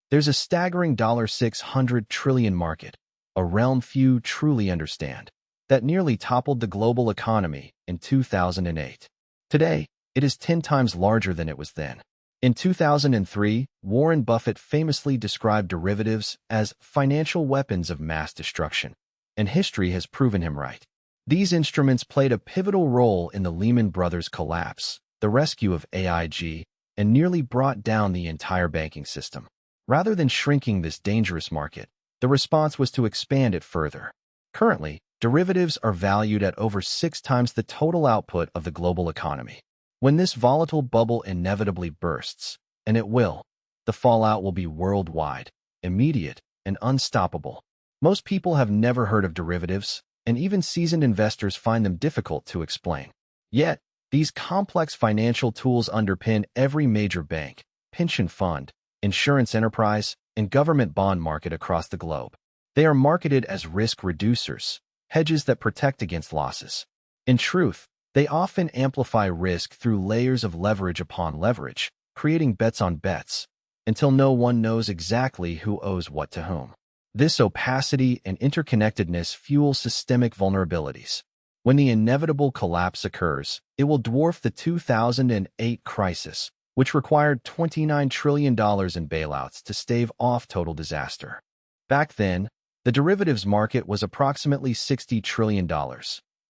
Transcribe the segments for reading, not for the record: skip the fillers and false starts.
There's a staggering $600 trillion market, a realm few truly understand, that nearly toppled the global economy in 2008. Today, it is 10 times larger than it was then. In 2003, Warren Buffett famously described derivatives as financial weapons of mass destruction, and history has proven him right. These instruments played a pivotal role in the Lehman Brothers collapse, the rescue of AIG, and nearly brought down the entire banking system. Rather than shrinking this dangerous market, the response was to expand it further. Currently, derivatives are valued at over 6 times the total output of the global economy. When this volatile bubble inevitably bursts, and it will, the fallout will be worldwide, immediate, and unstoppable. Most people have never heard of derivatives, and even seasoned investors find them difficult to explain. Yet, these complex financial tools underpin every major bank, pension fund, insurance enterprise, and government bond market across the globe. They are marketed as risk reducers, hedges that protect against losses. In truth, they often amplify risk through layers of leverage upon leverage, creating bets on bets, until no one knows exactly who owes what to whom. This opacity and interconnectedness fuel systemic vulnerabilities. When the inevitable collapse occurs, it will dwarf the 2008 crisis, which required $29 trillion in bailouts to stave off total disaster. Back then, the derivatives market was approximately $60 trillion.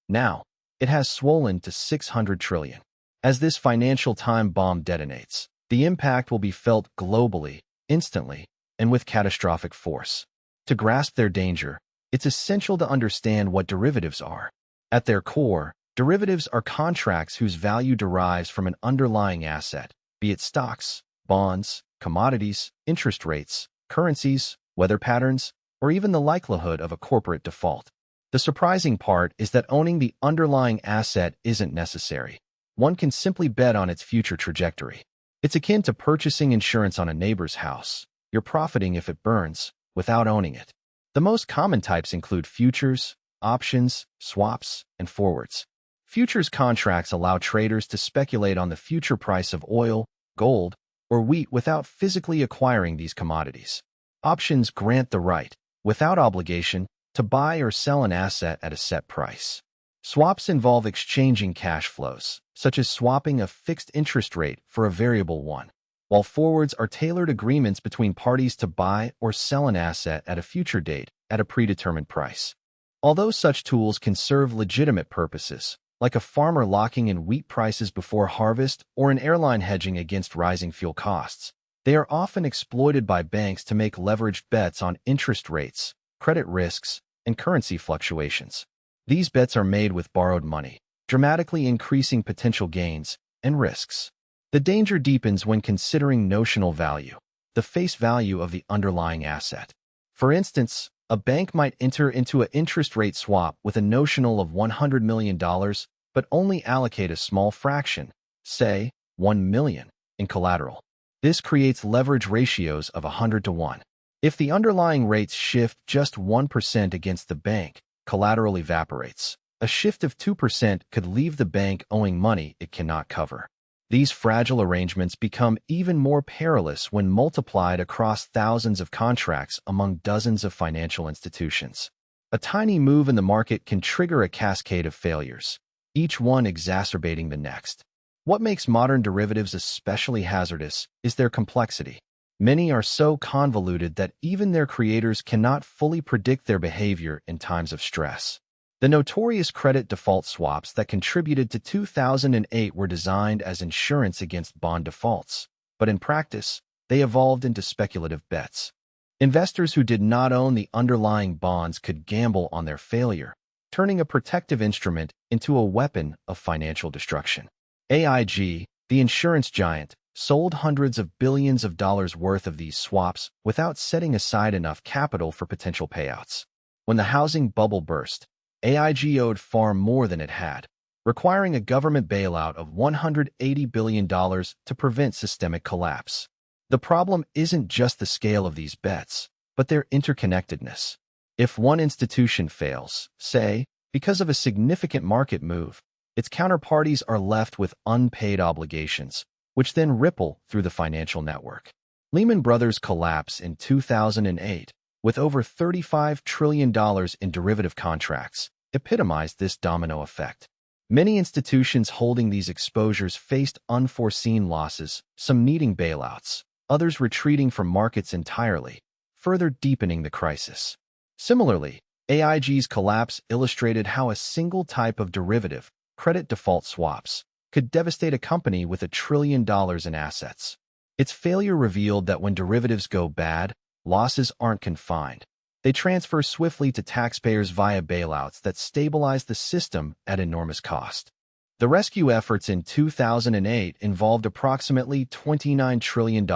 Now, it has swollen to $600 trillion. As this financial time bomb detonates, the impact will be felt globally, instantly, and with catastrophic force. To grasp their danger, it's essential to understand what derivatives are. At their core, derivatives are contracts whose value derives from an underlying asset, be it stocks, bonds, commodities, interest rates, currencies, weather patterns, or even the likelihood of a corporate default. The surprising part is that owning the underlying asset isn't necessary. One can simply bet on its future trajectory. It's akin to purchasing insurance on a neighbor's house. You're profiting if it burns, without owning it. The most common types include futures, options, swaps, and forwards. Futures contracts allow traders to speculate on the future price of oil, gold, or wheat without physically acquiring these commodities. Options grant the right, without obligation, to buy or sell an asset at a set price. Swaps involve exchanging cash flows, such as swapping a fixed interest rate for a variable one, while forwards are tailored agreements between parties to buy or sell an asset at a future date at a predetermined price. Although such tools can serve legitimate purposes, like a farmer locking in wheat prices before harvest or an airline hedging against rising fuel costs, they are often exploited by banks to make leveraged bets on interest rates, credit risks, and currency fluctuations. These bets are made with borrowed money, dramatically increasing potential gains and risks. The danger deepens when considering notional value, the face value of the underlying asset. For instance, a bank might enter into an interest rate swap with a notional of $100 million, but only allocate a small fraction, say, $1 million, in collateral. This creates leverage ratios of 100 to 1. If the underlying rates shift just 1% against the bank, collateral evaporates. A shift of 2% could leave the bank owing money it cannot cover. These fragile arrangements become even more perilous when multiplied across thousands of contracts among dozens of financial institutions. A tiny move in the market can trigger a cascade of failures, each one exacerbating the next. What makes modern derivatives especially hazardous is their complexity. Many are so convoluted that even their creators cannot fully predict their behavior in times of stress. The notorious credit default swaps that contributed to 2008 were designed as insurance against bond defaults, but in practice, they evolved into speculative bets. Investors who did not own the underlying bonds could gamble on their failure, turning a protective instrument into a weapon of financial destruction. AIG, the insurance giant, sold hundreds of billions of dollars worth of these swaps without setting aside enough capital for potential payouts. When the housing bubble burst, AIG owed far more than it had, requiring a government bailout of $180 billion to prevent systemic collapse. The problem isn't just the scale of these bets, but their interconnectedness. If one institution fails, say, because of a significant market move, its counterparties are left with unpaid obligations, which then ripple through the financial network. Lehman Brothers' collapse in 2008, with over $35 trillion in derivative contracts, epitomized this domino effect. Many institutions holding these exposures faced unforeseen losses, some needing bailouts, others retreating from markets entirely, further deepening the crisis. Similarly, AIG's collapse illustrated how a single type of derivative, credit default swaps, could devastate a company with $1 trillion in assets. Its failure revealed that when derivatives go bad, losses aren't confined. They transfer swiftly to taxpayers via bailouts that stabilize the system at enormous cost. The rescue efforts in 2008 involved approximately $29 trillion,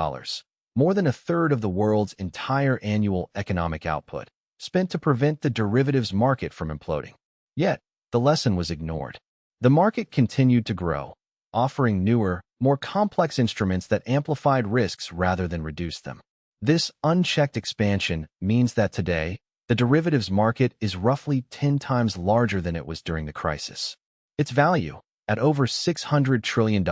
more than a third of the world's entire annual economic output, spent to prevent the derivatives market from imploding. Yet, the lesson was ignored. The market continued to grow, offering newer, more complex instruments that amplified risks rather than reduced them. This unchecked expansion means that today, the derivatives market is roughly 10 times larger than it was during the crisis. Its value, at over $600 trillion,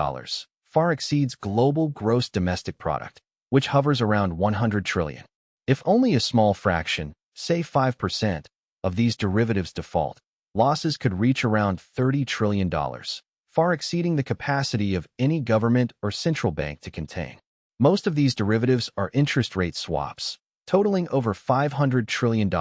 far exceeds global gross domestic product, which hovers around $100 trillion. If only a small fraction, say 5%, of these derivatives default, losses could reach around $30 trillion, far exceeding the capacity of any government or central bank to contain. Most of these derivatives are interest rate swaps, totaling over $500 trillion,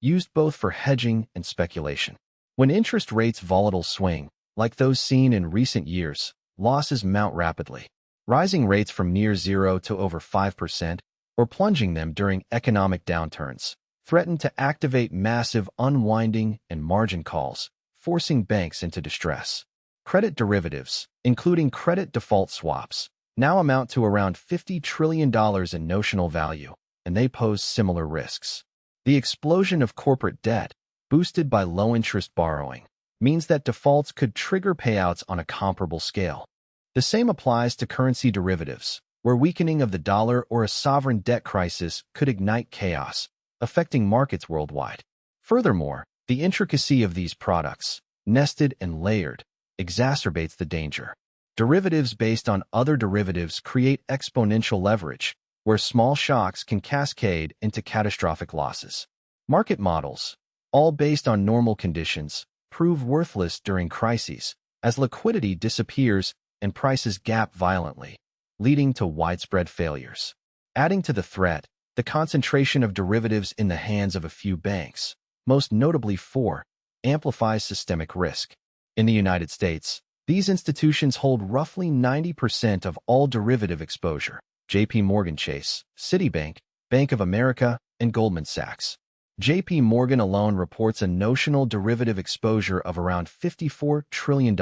used both for hedging and speculation. When interest rates volatile swing, like those seen in recent years, losses mount rapidly, rising rates from near zero to over 5%, or plunging them during economic downturns, threaten to activate massive unwinding and margin calls, forcing banks into distress. Credit derivatives, including credit default swaps, now amount to around $50 trillion in notional value, and they pose similar risks. The explosion of corporate debt, boosted by low-interest borrowing, means that defaults could trigger payouts on a comparable scale. The same applies to currency derivatives, where weakening of the dollar or a sovereign debt crisis could ignite chaos, affecting markets worldwide. Furthermore, the intricacy of these products, nested and layered, exacerbates the danger. Derivatives based on other derivatives create exponential leverage, where small shocks can cascade into catastrophic losses. Market models, all based on normal conditions, prove worthless during crises, as liquidity disappears and prices gap violently, leading to widespread failures. Adding to the threat, the concentration of derivatives in the hands of a few banks, most notably four, amplifies systemic risk. In the United States, these institutions hold roughly 90% of all derivative exposure: J.P. Morgan Chase, Citibank, Bank of America, and Goldman Sachs. J.P. Morgan alone reports a notional derivative exposure of around $54 trillion,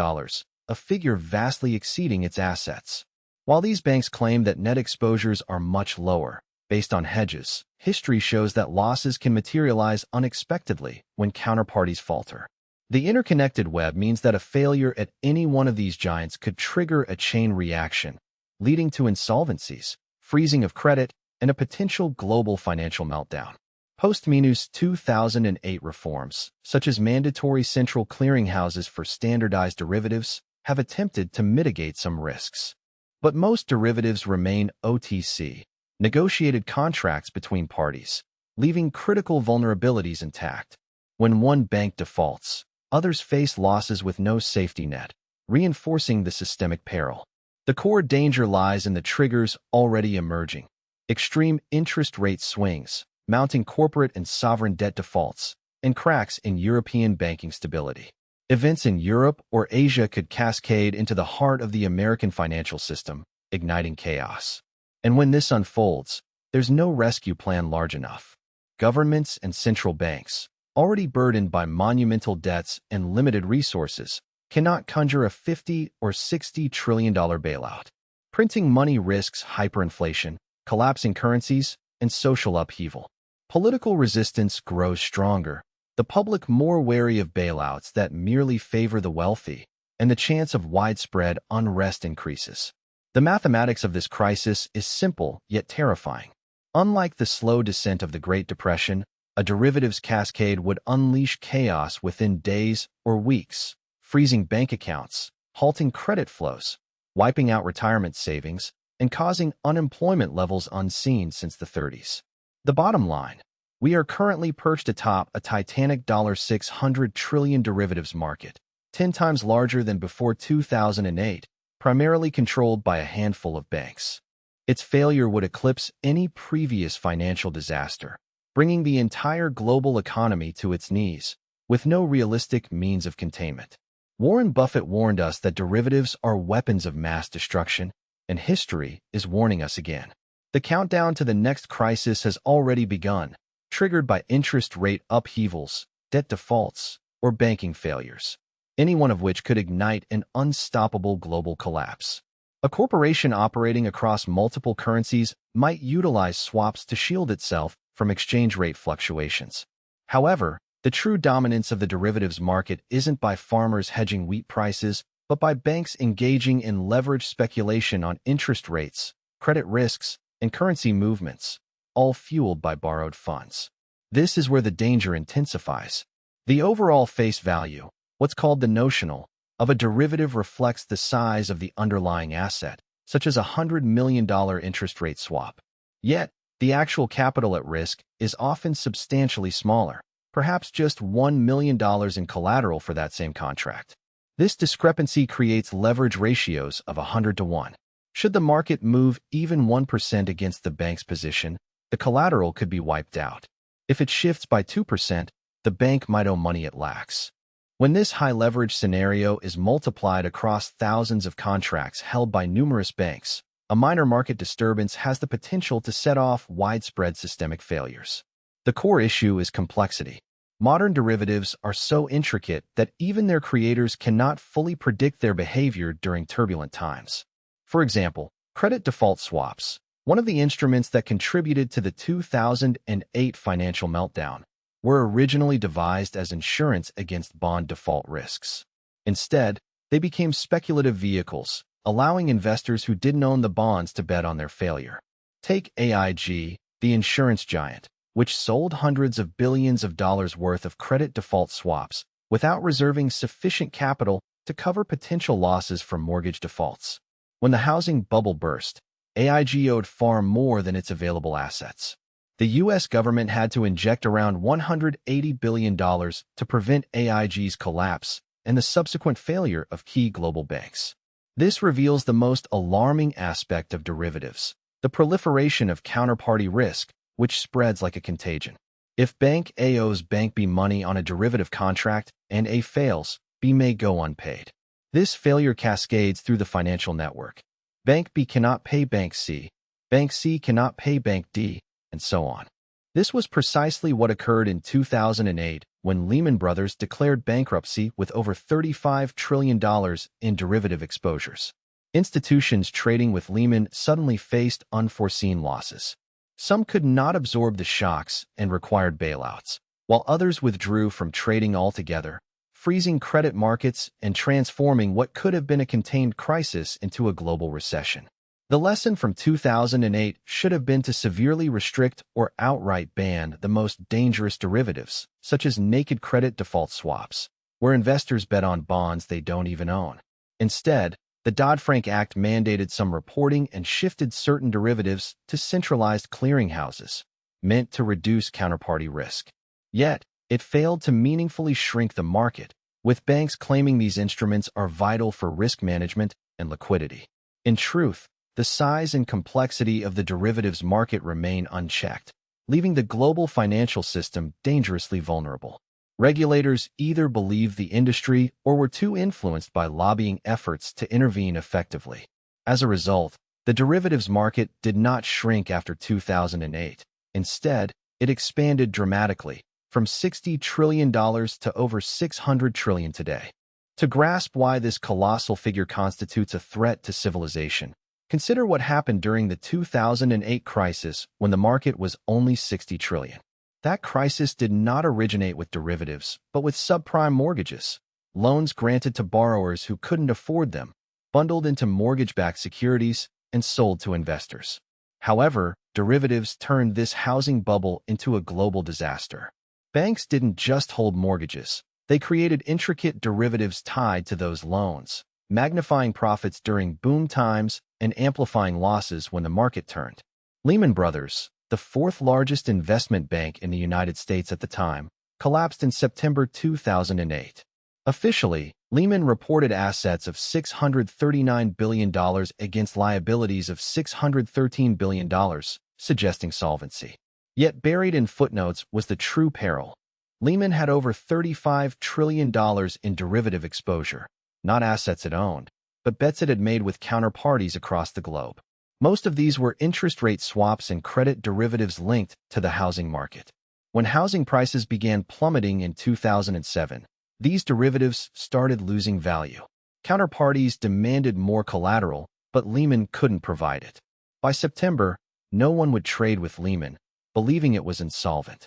a figure vastly exceeding its assets. While these banks claim that net exposures are much lower, based on hedges, history shows that losses can materialize unexpectedly when counterparties falter. The interconnected web means that a failure at any one of these giants could trigger a chain reaction, leading to insolvencies, freezing of credit, and a potential global financial meltdown. Post-Minus 2008 reforms, such as mandatory central clearinghouses for standardized derivatives, have attempted to mitigate some risks. But most derivatives remain OTC, negotiated contracts between parties, leaving critical vulnerabilities intact. When one bank defaults, others face losses with no safety net, reinforcing the systemic peril. The core danger lies in the triggers already emerging: extreme interest rate swings, mounting corporate and sovereign debt defaults, and cracks in European banking stability. Events in Europe or Asia could cascade into the heart of the American financial system, igniting chaos. And when this unfolds, there's no rescue plan large enough. Governments and central banks, already burdened by monumental debts and limited resources, cannot conjure a $50 or $60 trillion bailout. Printing money risks hyperinflation, collapsing currencies, and social upheaval. Political resistance grows stronger, the public more wary of bailouts that merely favor the wealthy, and the chance of widespread unrest increases. The mathematics of this crisis is simple yet terrifying. Unlike the slow descent of the Great Depression, a derivatives cascade would unleash chaos within days or weeks, freezing bank accounts, halting credit flows, wiping out retirement savings, and causing unemployment levels unseen since the 30s. The bottom line: we are currently perched atop a titanic $600 trillion derivatives market, 10 times larger than before 2008, primarily controlled by a handful of banks. Its failure would eclipse any previous financial disaster, bringing the entire global economy to its knees, with no realistic means of containment. Warren Buffett warned us that derivatives are weapons of mass destruction, and history is warning us again. The countdown to the next crisis has already begun, triggered by interest rate upheavals, debt defaults, or banking failures, any one of which could ignite an unstoppable global collapse. A corporation operating across multiple currencies might utilize swaps to shield itself from exchange rate fluctuations. However, the true dominance of the derivatives market isn't by farmers hedging wheat prices, but by banks engaging in leverage speculation on interest rates, credit risks, and currency movements, all fueled by borrowed funds. This is where the danger intensifies. The overall face value, what's called the notional, of a derivative reflects the size of the underlying asset, such as a $100 million interest rate swap. Yet, the actual capital at risk is often substantially smaller, perhaps just $1 million in collateral for that same contract. This discrepancy creates leverage ratios of 100 to 1. Should the market move even 1% against the bank's position, the collateral could be wiped out. If it shifts by 2%, the bank might owe money it lacks. When this high leverage scenario is multiplied across thousands of contracts held by numerous banks, a minor market disturbance has the potential to set off widespread systemic failures. The core issue is complexity. Modern derivatives are so intricate that even their creators cannot fully predict their behavior during turbulent times. For example, credit default swaps, one of the instruments that contributed to the 2008 financial meltdown, were originally devised as insurance against bond default risks. Instead, they became speculative vehicles, allowing investors who didn't own the bonds to bet on their failure. Take AIG, the insurance giant, which sold hundreds of billions of dollars worth of credit default swaps without reserving sufficient capital to cover potential losses from mortgage defaults. When the housing bubble burst, AIG owed far more than its available assets. The U.S. government had to inject around $180 billion to prevent AIG's collapse and the subsequent failure of key global banks. This reveals the most alarming aspect of derivatives, the proliferation of counterparty risk, which spreads like a contagion. If Bank A owes Bank B money on a derivative contract and A fails, B may go unpaid. This failure cascades through the financial network. Bank B cannot pay Bank C cannot pay Bank D, and so on. This was precisely what occurred in 2008 when Lehman Brothers declared bankruptcy with over $35 trillion in derivative exposures. Institutions trading with Lehman suddenly faced unforeseen losses. Some could not absorb the shocks and required bailouts, while others withdrew from trading altogether, freezing credit markets and transforming what could have been a contained crisis into a global recession. The lesson from 2008 should have been to severely restrict or outright ban the most dangerous derivatives, such as naked credit default swaps, where investors bet on bonds they don't even own. Instead, the Dodd-Frank Act mandated some reporting and shifted certain derivatives to centralized clearinghouses, meant to reduce counterparty risk. Yet, it failed to meaningfully shrink the market, with banks claiming these instruments are vital for risk management and liquidity. In truth, the size and complexity of the derivatives market remain unchecked, leaving the global financial system dangerously vulnerable. Regulators either believed the industry or were too influenced by lobbying efforts to intervene effectively. As a result, the derivatives market did not shrink after 2008. Instead, it expanded dramatically, from $60 trillion to over $600 trillion today. To grasp why this colossal figure constitutes a threat to civilization, consider what happened during the 2008 crisis when the market was only $60 trillion. That crisis did not originate with derivatives, but with subprime mortgages, loans granted to borrowers who couldn't afford them, bundled into mortgage-backed securities, and sold to investors. However, derivatives turned this housing bubble into a global disaster. Banks didn't just hold mortgages. They created intricate derivatives tied to those loans, magnifying profits during boom times and amplifying losses when the market turned. Lehman Brothers, the fourth largest investment bank in the United States at the time, collapsed in September 2008. Officially, Lehman reported assets of $639 billion against liabilities of $613 billion, suggesting solvency. Yet buried in footnotes was the true peril. Lehman had over $35 trillion in derivative exposure, not assets it owned, but bets it had made with counterparties across the globe. Most of these were interest rate swaps and credit derivatives linked to the housing market. When housing prices began plummeting in 2007, these derivatives started losing value. Counterparties demanded more collateral, but Lehman couldn't provide it. By September, no one would trade with Lehman, believing it was insolvent.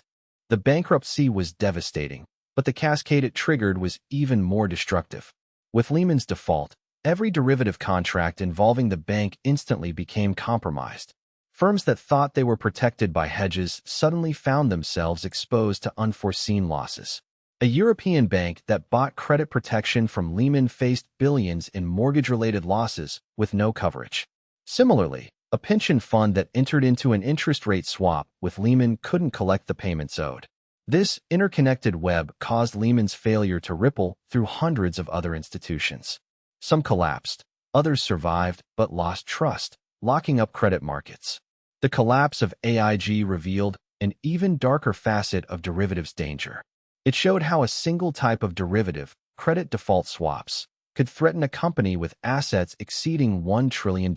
The bankruptcy was devastating, but the cascade it triggered was even more destructive. With Lehman's default, every derivative contract involving the bank instantly became compromised. Firms that thought they were protected by hedges suddenly found themselves exposed to unforeseen losses. A European bank that bought credit protection from Lehman faced billions in mortgage-related losses with no coverage. Similarly, a pension fund that entered into an interest rate swap with Lehman couldn't collect the payments owed. This interconnected web caused Lehman's failure to ripple through hundreds of other institutions. Some collapsed, others survived but lost trust, locking up credit markets. The collapse of AIG revealed an even darker facet of derivatives danger. It showed how a single type of derivative, credit default swaps, could threaten a company with assets exceeding $1 trillion.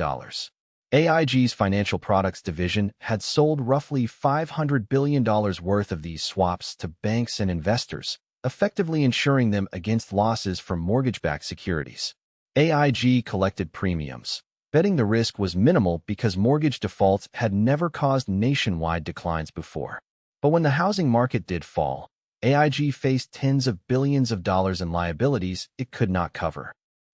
AIG's financial products division had sold roughly $500 billion worth of these swaps to banks and investors, effectively insuring them against losses from mortgage-backed securities. AIG collected premiums, betting the risk was minimal because mortgage defaults had never caused nationwide declines before. But when the housing market did fall, AIG faced tens of billions of dollars in liabilities it could not cover.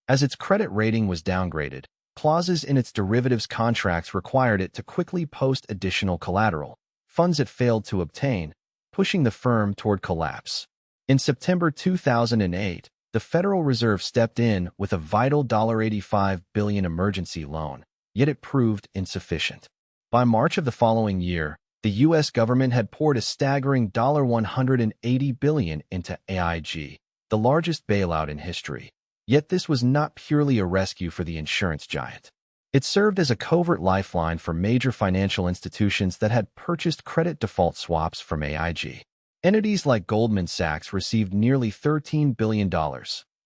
As its credit rating was downgraded, clauses in its derivatives contracts required it to quickly post additional collateral, funds it failed to obtain, pushing the firm toward collapse. In September 2008, the Federal Reserve stepped in with a vital $85 billion emergency loan, yet it proved insufficient. By March of the following year, the U.S. government had poured a staggering $180 billion into AIG, the largest bailout in history. Yet this was not purely a rescue for the insurance giant. It served as a covert lifeline for major financial institutions that had purchased credit default swaps from AIG. Entities like Goldman Sachs received nearly $13 billion,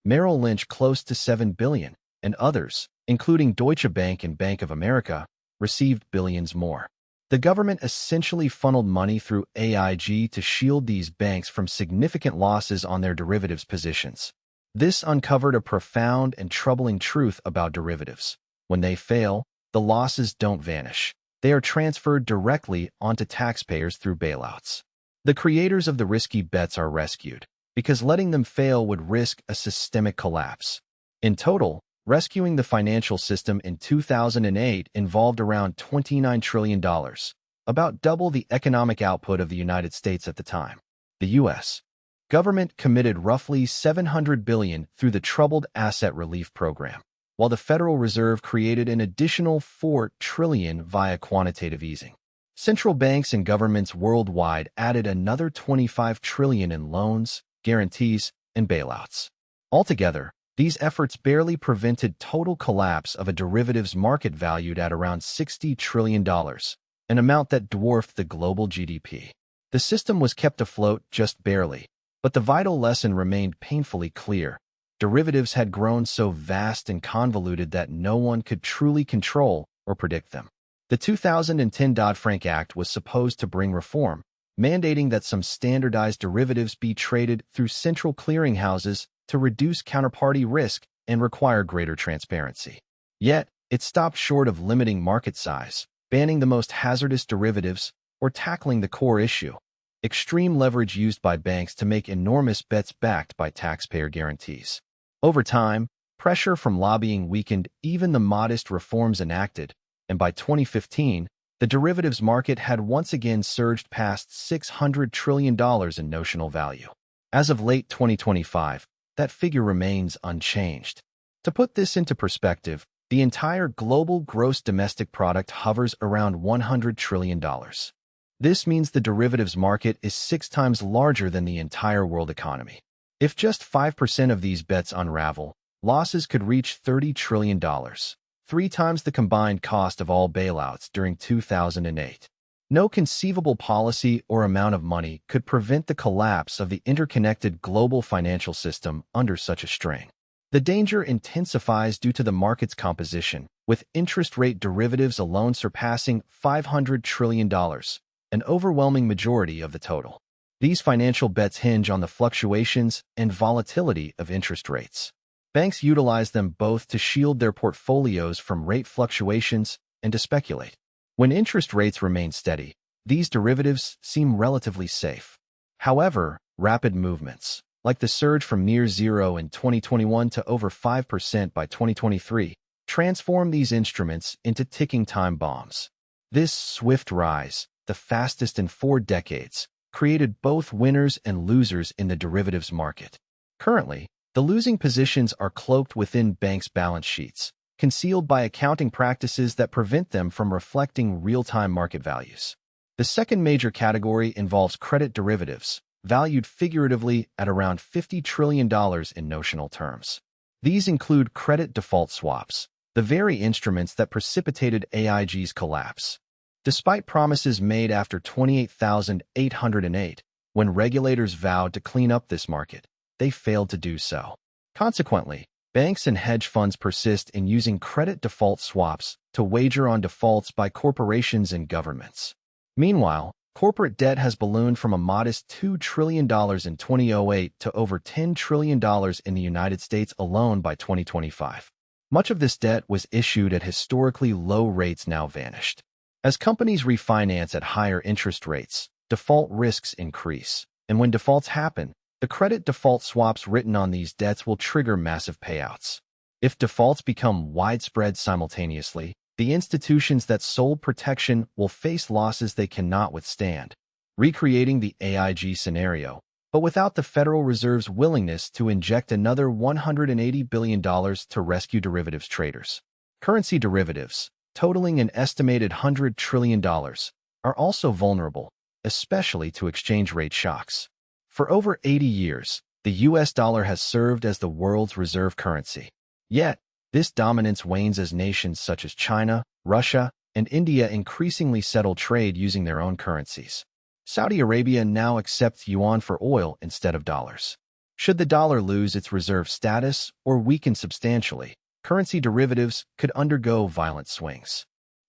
Merrill Lynch close to $7 billion, and others, including Deutsche Bank and Bank of America, received billions more. The government essentially funneled money through AIG to shield these banks from significant losses on their derivatives positions. This uncovered a profound and troubling truth about derivatives. When they fail, the losses don't vanish. They are transferred directly onto taxpayers through bailouts. The creators of the risky bets are rescued, because letting them fail would risk a systemic collapse. In total, rescuing the financial system in 2008 involved around $29 trillion, about double the economic output of the United States at the time. The U.S. government committed roughly $700 billion through the Troubled Asset Relief Program, while the Federal Reserve created an additional $4 trillion via quantitative easing. Central banks and governments worldwide added another $25 trillion in loans, guarantees, and bailouts. Altogether, these efforts barely prevented total collapse of a derivatives market valued at around $60 trillion, an amount that dwarfed the global GDP. The system was kept afloat just barely, but the vital lesson remained painfully clear. Derivatives had grown so vast and convoluted that no one could truly control or predict them. The 2010 Dodd-Frank Act was supposed to bring reform, mandating that some standardized derivatives be traded through central clearinghouses to reduce counterparty risk and require greater transparency. Yet, it stopped short of limiting market size, banning the most hazardous derivatives, or tackling the core issue: extreme leverage used by banks to make enormous bets backed by taxpayer guarantees. Over time, pressure from lobbying weakened even the modest reforms enacted, and by 2015, the derivatives market had once again surged past $600 trillion in notional value. As of late 2025, that figure remains unchanged. To put this into perspective, The entire global gross domestic product hovers around $100 trillion. This means the derivatives market is 6 times larger than the entire world economy. If just 5% of these bets unravel, losses could reach $30 trillion, 3 times the combined cost of all bailouts during 2008. No conceivable policy or amount of money could prevent the collapse of the interconnected global financial system under such a strain. The danger intensifies due to the market's composition, with interest rate derivatives alone surpassing $500 trillion, an overwhelming majority of the total. These financial bets hinge on the fluctuations and volatility of interest rates. Banks utilize them both to shield their portfolios from rate fluctuations and to speculate. When interest rates remain steady, these derivatives seem relatively safe. However, rapid movements, like the surge from near zero in 2021 to over 5% by 2023, transform these instruments into ticking time bombs. This swift rise, the fastest in 4 decades, created both winners and losers in the derivatives market. Currently, the losing positions are cloaked within banks' balance sheets, concealed by accounting practices that prevent them from reflecting real-time market values. The second major category involves credit derivatives, valued figuratively at around $50 trillion in notional terms. These include credit default swaps, the very instruments that precipitated AIG's collapse. Despite promises made after 28,808, when regulators vowed to clean up this market, they failed to do so. Consequently, banks and hedge funds persist in using credit default swaps to wager on defaults by corporations and governments. Meanwhile, corporate debt has ballooned from a modest $2 trillion in 2008 to over $10 trillion in the United States alone by 2025. Much of this debt was issued at historically low rates now vanished. As companies refinance at higher interest rates, default risks increase, and when defaults happen, the credit default swaps written on these debts will trigger massive payouts. If defaults become widespread simultaneously, the institutions that sold protection will face losses they cannot withstand, recreating the AIG scenario, but without the Federal Reserve's willingness to inject another $180 billion to rescue derivatives traders. Currency derivatives, totaling an estimated $100 trillion, are also vulnerable, especially to exchange rate shocks. For over 80 years, the US dollar has served as the world's reserve currency. Yet, this dominance wanes as nations such as China, Russia, and India increasingly settle trade using their own currencies. Saudi Arabia now accepts yuan for oil instead of dollars. Should the dollar lose its reserve status or weaken substantially, currency derivatives could undergo violent swings.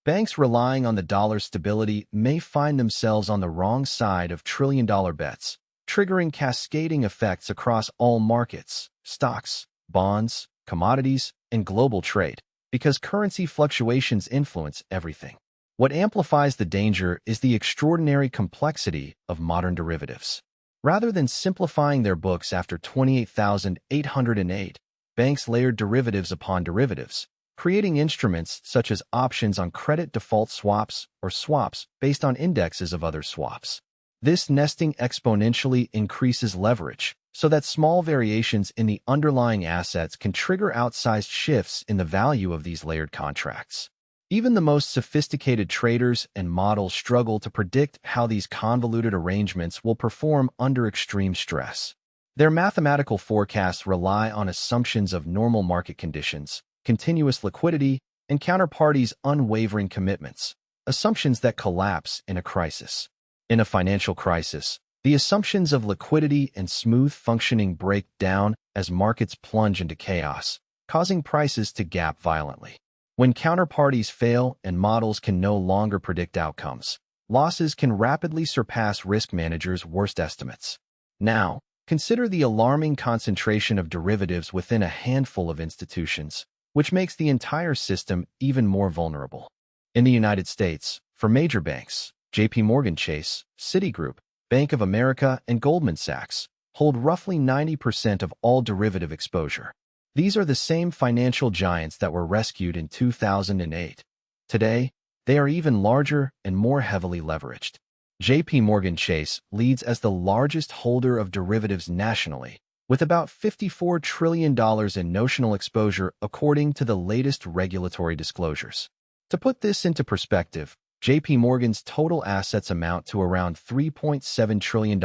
Banks relying on the dollar's stability may find themselves on the wrong side of trillion-dollar bets, triggering cascading effects across all markets, stocks, bonds, commodities, and global trade, because currency fluctuations influence everything. What amplifies the danger is the extraordinary complexity of modern derivatives. Rather than simplifying their books after 28,808, banks layered derivatives upon derivatives, creating instruments such as options on credit default swaps or swaps based on indexes of other swaps. This nesting exponentially increases leverage, so that small variations in the underlying assets can trigger outsized shifts in the value of these layered contracts. Even the most sophisticated traders and models struggle to predict how these convoluted arrangements will perform under extreme stress. Their mathematical forecasts rely on assumptions of normal market conditions, continuous liquidity, and counterparties' unwavering commitments, assumptions that collapse in a crisis. In a financial crisis, the assumptions of liquidity and smooth functioning break down as markets plunge into chaos, causing prices to gap violently. When counterparties fail and models can no longer predict outcomes, losses can rapidly surpass risk managers' worst estimates. Now, consider the alarming concentration of derivatives within a handful of institutions, which makes the entire system even more vulnerable. In the United States, for major banks, JP Chase, Citigroup, Bank of America, and Goldman Sachs hold roughly 90% of all derivative exposure. These are the same financial giants that were rescued in 2008. Today, they are even larger and more heavily leveraged. JP Chase leads as the largest holder of derivatives nationally, with about $54 trillion in notional exposure according to the latest regulatory disclosures. To put this into perspective, JP Morgan's total assets amount to around $3.7 trillion,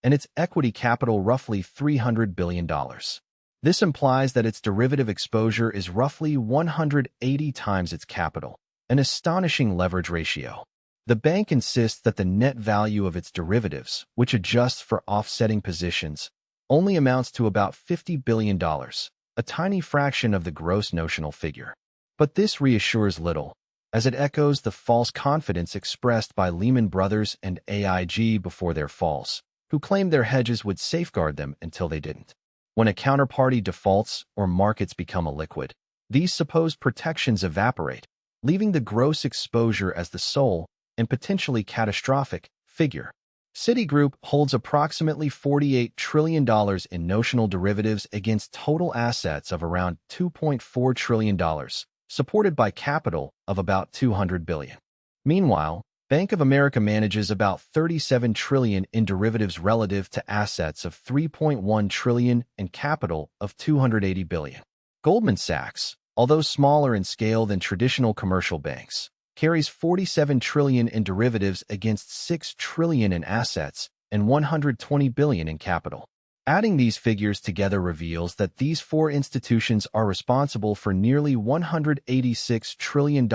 and its equity capital roughly $300 billion. This implies that its derivative exposure is roughly 180 times its capital, an astonishing leverage ratio. The bank insists that the net value of its derivatives, which adjusts for offsetting positions, only amounts to about $50 billion, a tiny fraction of the gross notional figure. But this reassures little, as it echoes the false confidence expressed by Lehman Brothers and AIG before their falls, who claimed their hedges would safeguard them until they didn't. When a counterparty defaults or markets become illiquid, these supposed protections evaporate, leaving the gross exposure as the sole, and potentially catastrophic, figure. Citigroup holds approximately $48 trillion in notional derivatives against total assets of around $2.4 trillion, supported by capital of about $200 billion. Meanwhile, Bank of America manages about $37 trillion in derivatives relative to assets of $3.1 trillion and capital of $280 billion. Goldman Sachs, although smaller in scale than traditional commercial banks, carries $47 trillion in derivatives against $6 trillion in assets and $120 billion in capital. Adding these figures together reveals that these four institutions are responsible for nearly $186 trillion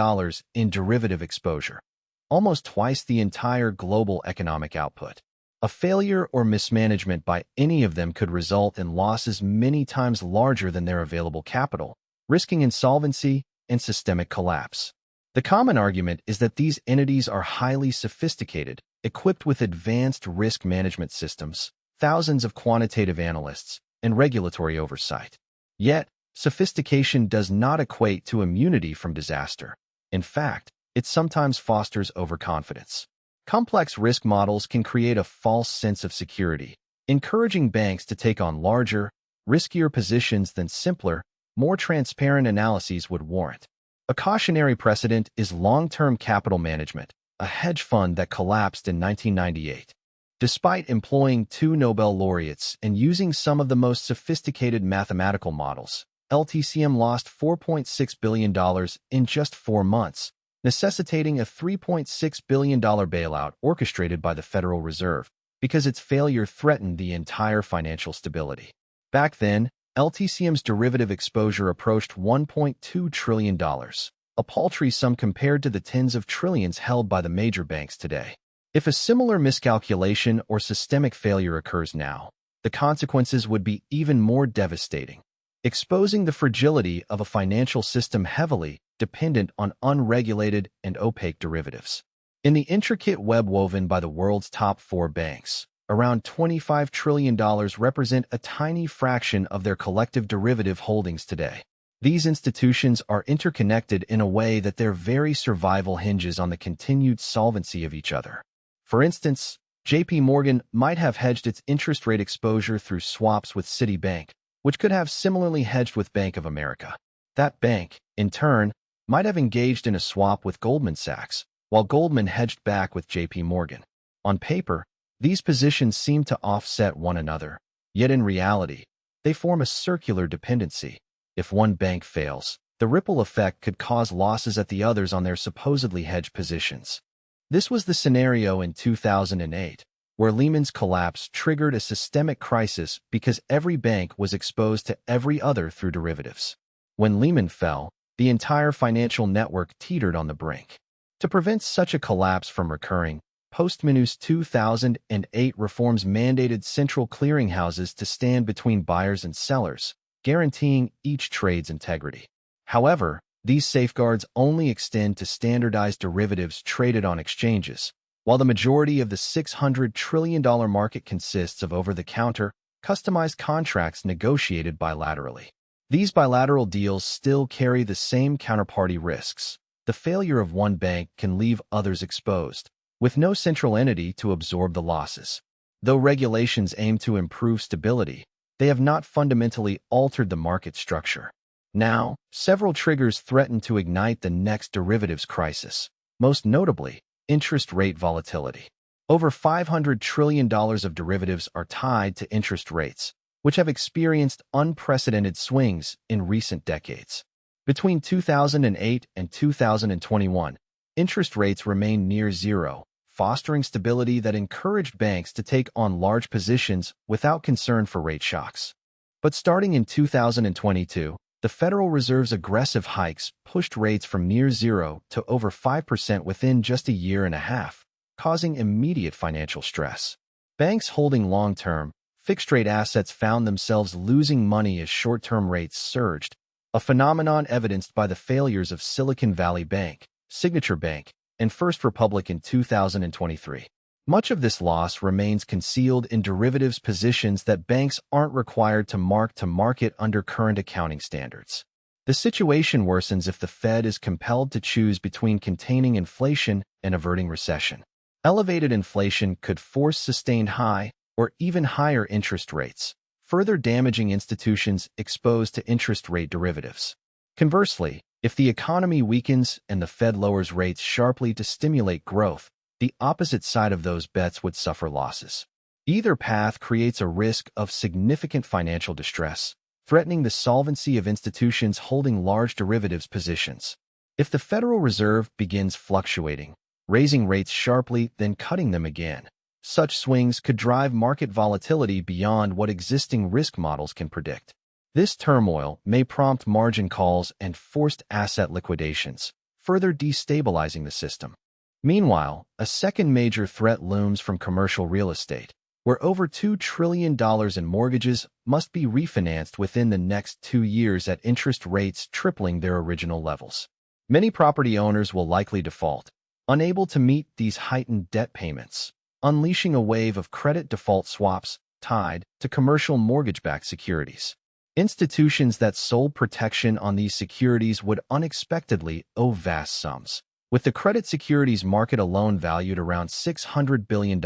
in derivative exposure, almost twice the entire global economic output. A failure or mismanagement by any of them could result in losses many times larger than their available capital, risking insolvency and systemic collapse. The common argument is that these entities are highly sophisticated, equipped with advanced risk management systems, thousands of quantitative analysts, and regulatory oversight. Yet, sophistication does not equate to immunity from disaster. In fact, it sometimes fosters overconfidence. Complex risk models can create a false sense of security, encouraging banks to take on larger, riskier positions than simpler, more transparent analyses would warrant. A cautionary precedent is long-term capital management, a hedge fund that collapsed in 1998. Despite employing 2 Nobel laureates and using some of the most sophisticated mathematical models, LTCM lost $4.6 billion in just 4 months, necessitating a $3.6 billion bailout orchestrated by the Federal Reserve because its failure threatened the entire financial stability. Back then, LTCM's derivative exposure approached $1.2 trillion, a paltry sum compared to the tens of trillions held by the major banks today. If a similar miscalculation or systemic failure occurs now, the consequences would be even more devastating, exposing the fragility of a financial system heavily dependent on unregulated and opaque derivatives. In the intricate web woven by the world's top 4 banks, around $25 trillion represent a tiny fraction of their collective derivative holdings today. These institutions are interconnected in a way that their very survival hinges on the continued solvency of each other. For instance, JP Morgan might have hedged its interest rate exposure through swaps with Citibank, which could have similarly hedged with Bank of America. That bank, in turn, might have engaged in a swap with Goldman Sachs, while Goldman hedged back with JP Morgan. On paper, these positions seem to offset one another, yet in reality, they form a circular dependency. If one bank fails, the ripple effect could cause losses at the others on their supposedly hedged positions. This was the scenario in 2008, where Lehman's collapse triggered a systemic crisis because every bank was exposed to every other through derivatives. When Lehman fell, the entire financial network teetered on the brink. To prevent such a collapse from recurring, post-Minus 2008 reforms mandated central clearinghouses to stand between buyers and sellers, guaranteeing each trade's integrity. However, these safeguards only extend to standardized derivatives traded on exchanges, while the majority of the $600 trillion market consists of over-the-counter, customized contracts negotiated bilaterally. These bilateral deals still carry the same counterparty risks. The failure of one bank can leave others exposed, with no central entity to absorb the losses. Though regulations aim to improve stability, they have not fundamentally altered the market structure. Now, several triggers threaten to ignite the next derivatives crisis, most notably, interest rate volatility. Over $500 trillion of derivatives are tied to interest rates, which have experienced unprecedented swings in recent decades. Between 2008 and 2021, interest rates remained near zero, fostering stability that encouraged banks to take on large positions without concern for rate shocks. But starting in 2022, the Federal Reserve's aggressive hikes pushed rates from near zero to over 5% within just a year and a half, causing immediate financial stress. Banks holding long-term, fixed-rate assets found themselves losing money as short-term rates surged, a phenomenon evidenced by the failures of Silicon Valley Bank, Signature Bank, and First Republic in 2023. Much of this loss remains concealed in derivatives positions that banks aren't required to mark to market under current accounting standards. The situation worsens if the Fed is compelled to choose between containing inflation and averting recession. Elevated inflation could force sustained high or even higher interest rates, further damaging institutions exposed to interest rate derivatives. Conversely, if the economy weakens and the Fed lowers rates sharply to stimulate growth, the opposite side of those bets would suffer losses. Either path creates a risk of significant financial distress, threatening the solvency of institutions holding large derivatives positions. If the Federal Reserve begins fluctuating, raising rates sharply, then cutting them again, such swings could drive market volatility beyond what existing risk models can predict. This turmoil may prompt margin calls and forced asset liquidations, further destabilizing the system. Meanwhile, a second major threat looms from commercial real estate, where over $2 trillion in mortgages must be refinanced within the next 2 years at interest rates tripling their original levels. Many property owners will likely default, unable to meet these heightened debt payments, unleashing a wave of credit default swaps tied to commercial mortgage-backed securities. Institutions that sold protection on these securities would unexpectedly owe vast sums, with the credit securities market alone valued around $600 billion,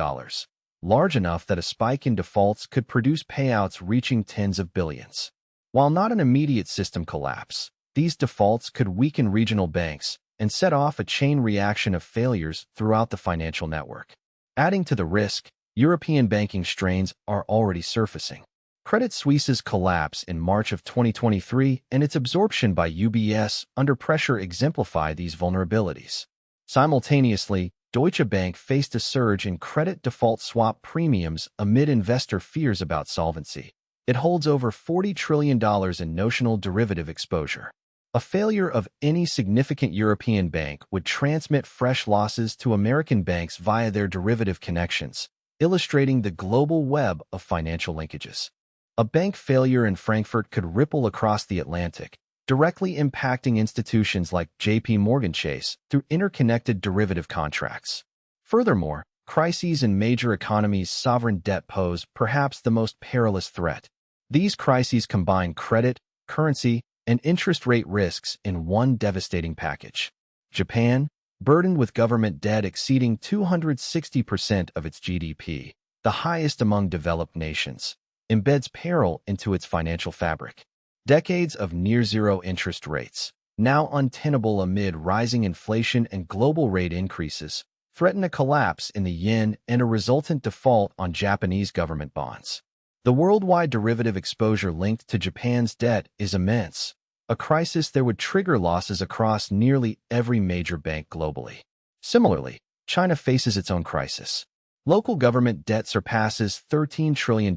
large enough that a spike in defaults could produce payouts reaching tens of billions. While not an immediate system collapse, these defaults could weaken regional banks and set off a chain reaction of failures throughout the financial network. Adding to the risk, European banking strains are already surfacing. Credit Suisse's collapse in March of 2023 and its absorption by UBS under pressure exemplify these vulnerabilities. Simultaneously, Deutsche Bank faced a surge in credit default swap premiums amid investor fears about solvency. It holds over $40 trillion in notional derivative exposure. A failure of any significant European bank would transmit fresh losses to American banks via their derivative connections, illustrating the global web of financial linkages. A bank failure in Frankfurt could ripple across the Atlantic, directly impacting institutions like J.P. Morgan Chase through interconnected derivative contracts. Furthermore, crises in major economies' sovereign debt pose perhaps the most perilous threat. These crises combine credit, currency, and interest rate risks in one devastating package. Japan, burdened with government debt exceeding 260% of its GDP, the highest among developed nations, embeds peril into its financial fabric. Decades of near-zero interest rates, now untenable amid rising inflation and global rate increases, threaten a collapse in the yen and a resultant default on Japanese government bonds. The worldwide derivative exposure linked to Japan's debt is immense, a crisis that would trigger losses across nearly every major bank globally. Similarly, China faces its own crisis. Local government debt surpasses $13 trillion,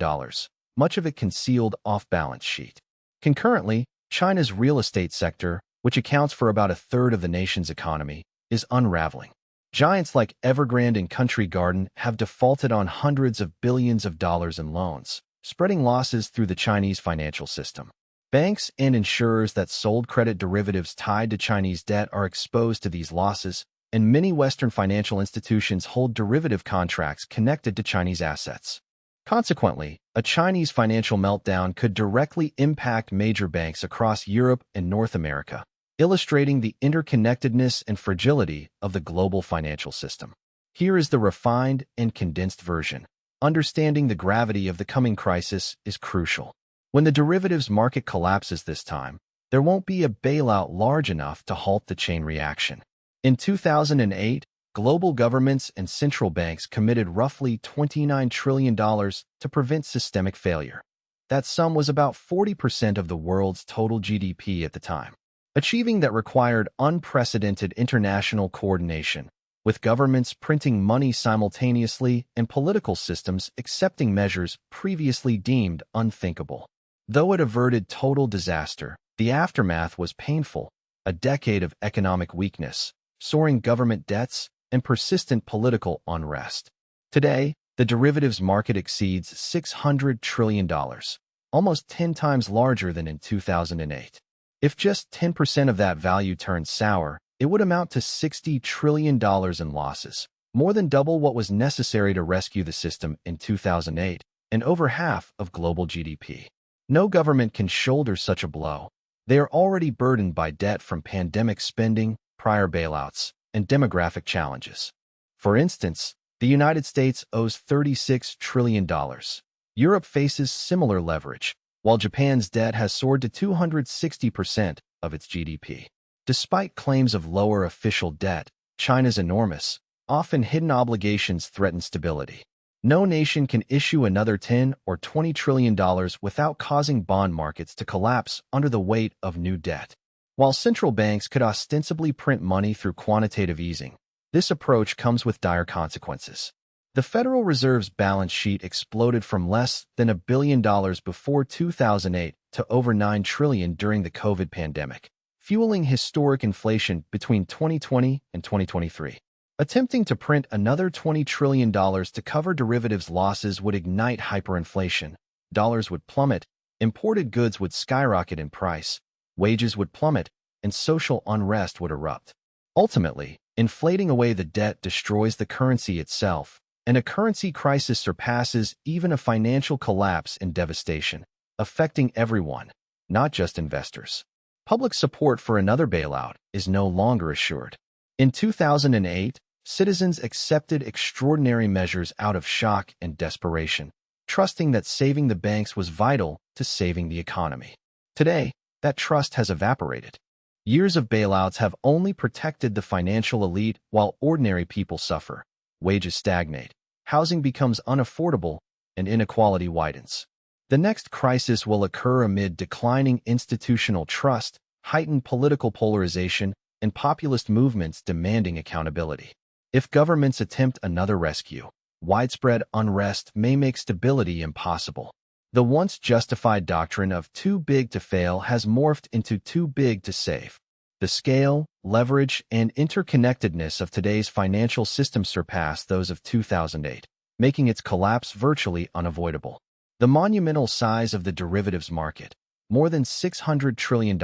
much of it concealed off-balance sheet. Concurrently, China's real estate sector, which accounts for about a third of the nation's economy, is unraveling. Giants like Evergrande and Country Garden have defaulted on hundreds of billions of dollars in loans, spreading losses through the Chinese financial system. Banks and insurers that sold credit derivatives tied to Chinese debt are exposed to these losses, and many Western financial institutions hold derivative contracts connected to Chinese assets. Consequently, a Chinese financial meltdown could directly impact major banks across Europe and North America, illustrating the interconnectedness and fragility of the global financial system. Here is the refined and condensed version. Understanding the gravity of the coming crisis is crucial. When the derivatives market collapses this time, there won't be a bailout large enough to halt the chain reaction. In 2008, global governments and central banks committed roughly $29 trillion to prevent systemic failure. That sum was about 40% of the world's total GDP at the time. Achieving that required unprecedented international coordination, with governments printing money simultaneously and political systems accepting measures previously deemed unthinkable. Though it averted total disaster, the aftermath was painful: a decade of economic weakness, soaring government debts, and persistent political unrest. Today, the derivatives market exceeds $600 trillion, almost 10 times larger than in 2008. If just 10% of that value turned sour, it would amount to $60 trillion in losses, more than double what was necessary to rescue the system in 2008, and over half of global GDP. No government can shoulder such a blow. They are already burdened by debt from pandemic spending, prior bailouts, and demographic challenges. For instance, the United States owes $36 trillion. Europe faces similar leverage, while Japan's debt has soared to 260% of its GDP. Despite claims of lower official debt, China's enormous, often hidden obligations threaten stability. No nation can issue another $10 or $20 trillion without causing bond markets to collapse under the weight of new debt. While central banks could ostensibly print money through quantitative easing, this approach comes with dire consequences. The Federal Reserve's balance sheet exploded from less than $1 billion before 2008 to over $9 trillion during the COVID pandemic, fueling historic inflation between 2020 and 2023. Attempting to print another $20 trillion to cover derivatives losses would ignite hyperinflation. Dollars would plummet, imported goods would skyrocket in price, wages would plummet, and social unrest would erupt. Ultimately, inflating away the debt destroys the currency itself, and a currency crisis surpasses even a financial collapse in devastation, affecting everyone, not just investors. Public support for another bailout is no longer assured. In 2008, citizens accepted extraordinary measures out of shock and desperation, trusting that saving the banks was vital to saving the economy. Today, that trust has evaporated. Years of bailouts have only protected the financial elite while ordinary people suffer. Wages stagnate, housing becomes unaffordable, and inequality widens. The next crisis will occur amid declining institutional trust, heightened political polarization, and populist movements demanding accountability. If governments attempt another rescue, widespread unrest may make stability impossible. The once justified doctrine of too big to fail has morphed into too big to save. The scale, leverage, and interconnectedness of today's financial system surpass those of 2008, making its collapse virtually unavoidable. The monumental size of the derivatives market, more than $600 trillion,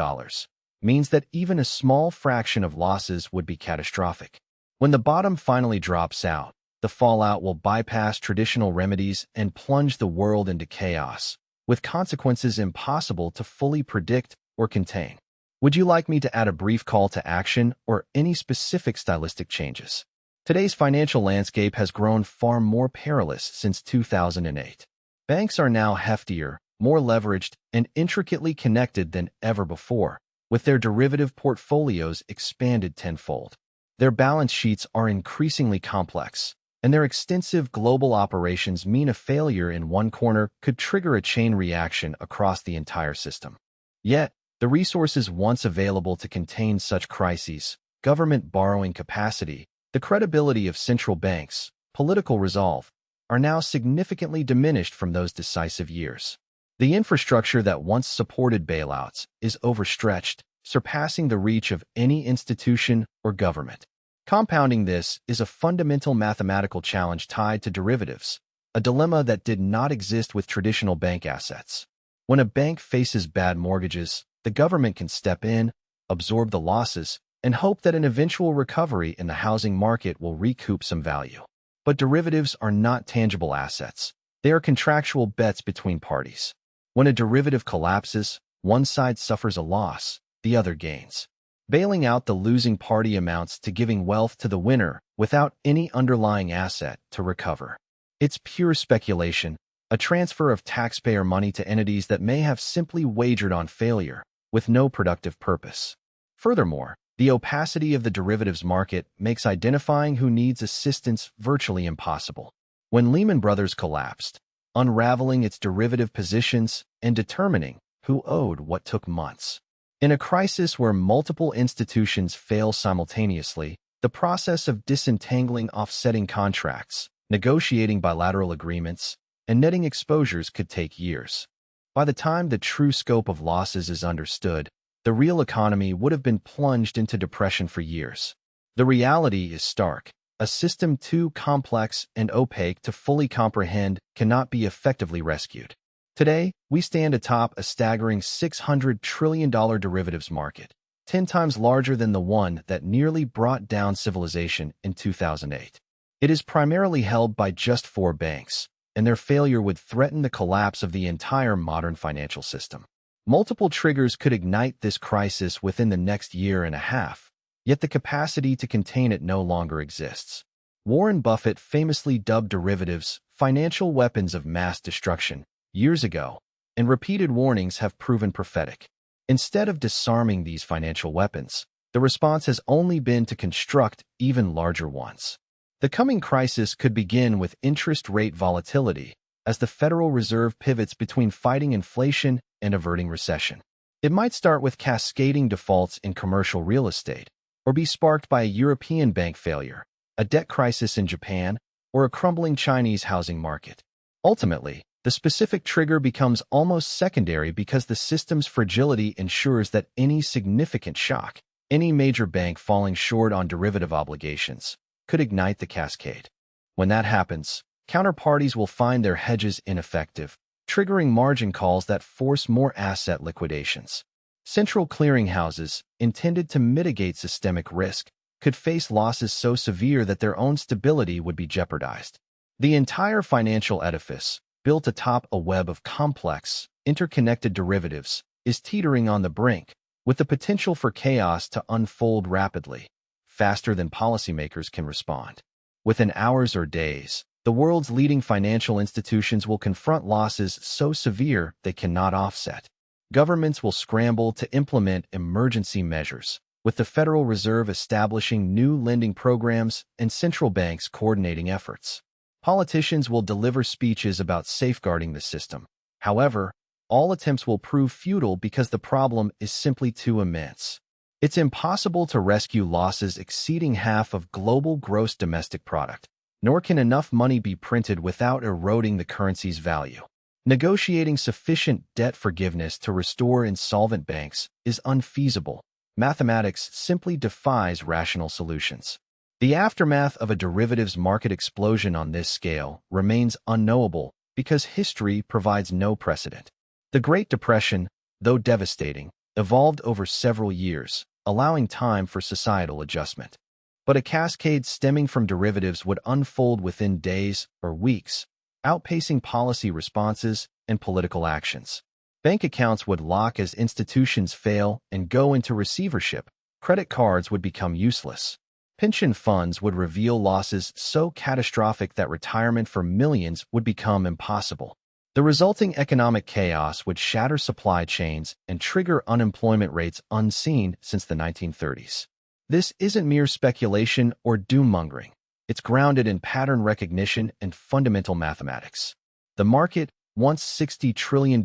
means that even a small fraction of losses would be catastrophic. When the bottom finally drops out, the fallout will bypass traditional remedies and plunge the world into chaos, with consequences impossible to fully predict or contain. Would you like me to add a brief call to action or any specific stylistic changes? Today's financial landscape has grown far more perilous since 2008. Banks are now heftier, more leveraged, and intricately connected than ever before, with their derivative portfolios expanded tenfold. Their balance sheets are increasingly complex, and their extensive global operations mean a failure in one corner could trigger a chain reaction across the entire system. Yet, the resources once available to contain such crises, government borrowing capacity, the credibility of central banks, political resolve, are now significantly diminished from those decisive years. The infrastructure that once supported bailouts is overstretched, surpassing the reach of any institution or government. Compounding this is a fundamental mathematical challenge tied to derivatives, a dilemma that did not exist with traditional bank assets. When a bank faces bad mortgages, the government can step in, absorb the losses, and hope that an eventual recovery in the housing market will recoup some value. But derivatives are not tangible assets. They are contractual bets between parties. When a derivative collapses, one side suffers a loss, the other gains. Bailing out the losing party amounts to giving wealth to the winner without any underlying asset to recover. It's pure speculation, a transfer of taxpayer money to entities that may have simply wagered on failure, with no productive purpose. Furthermore, the opacity of the derivatives market makes identifying who needs assistance virtually impossible. When Lehman Brothers collapsed, unraveling its derivative positions and determining who owed what took months. In a crisis where multiple institutions fail simultaneously, the process of disentangling offsetting contracts, negotiating bilateral agreements, and netting exposures could take years. By the time the true scope of losses is understood, the real economy would have been plunged into depression for years. The reality is stark. A system too complex and opaque to fully comprehend cannot be effectively rescued. Today, we stand atop a staggering $600 trillion derivatives market, 10 times larger than the one that nearly brought down civilization in 2008. It is primarily held by just 4 banks, and their failure would threaten the collapse of the entire modern financial system. Multiple triggers could ignite this crisis within the next year and a half, yet the capacity to contain it no longer exists. Warren Buffett famously dubbed derivatives financial weapons of mass destruction years ago, and repeated warnings have proven prophetic. Instead of disarming these financial weapons, the response has only been to construct even larger ones. The coming crisis could begin with interest rate volatility, as the Federal Reserve pivots between fighting inflation and averting recession. It might start with cascading defaults in commercial real estate, or be sparked by a European bank failure, a debt crisis in Japan, or a crumbling Chinese housing market. Ultimately, the specific trigger becomes almost secondary because the system's fragility ensures that any significant shock, any major bank falling short on derivative obligations, could ignite the cascade. When that happens, counterparties will find their hedges ineffective, triggering margin calls that force more asset liquidations. Central clearinghouses, intended to mitigate systemic risk, could face losses so severe that their own stability would be jeopardized. The entire financial edifice, built atop a web of complex, interconnected derivatives, is teetering on the brink, with the potential for chaos to unfold rapidly, faster than policymakers can respond. Within hours or days, the world's leading financial institutions will confront losses so severe they cannot offset. Governments will scramble to implement emergency measures, with the Federal Reserve establishing new lending programs and central banks coordinating efforts. Politicians will deliver speeches about safeguarding the system. However, all attempts will prove futile because the problem is simply too immense. It's impossible to rescue losses exceeding half of global gross domestic product, nor can enough money be printed without eroding the currency's value. Negotiating sufficient debt forgiveness to restore insolvent banks is unfeasible. Mathematics simply defies rational solutions. The aftermath of a derivatives market explosion on this scale remains unknowable because history provides no precedent. The Great Depression, though devastating, evolved over several years, allowing time for societal adjustment. But a cascade stemming from derivatives would unfold within days or weeks, outpacing policy responses and political actions. Bank accounts would lock as institutions fail and go into receivership. Credit cards would become useless. Pension funds would reveal losses so catastrophic that retirement for millions would become impossible. The resulting economic chaos would shatter supply chains and trigger unemployment rates unseen since the 1930s. This isn't mere speculation or doom-mongering. It's grounded in pattern recognition and fundamental mathematics. The market, once $60 trillion,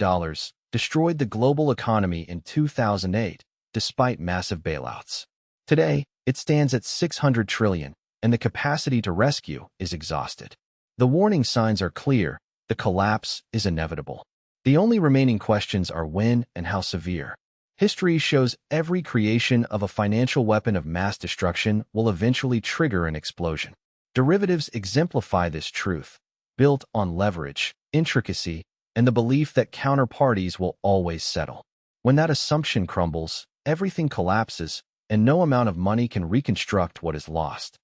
destroyed the global economy in 2008, despite massive bailouts. Today, it stands at $600 trillion, and the capacity to rescue is exhausted. The warning signs are clear. The collapse is inevitable. The only remaining questions are when and how severe. History shows every creation of a financial weapon of mass destruction will eventually trigger an explosion. Derivatives exemplify this truth, built on leverage, intricacy, and the belief that counterparties will always settle. When that assumption crumbles, everything collapses, and no amount of money can reconstruct what is lost.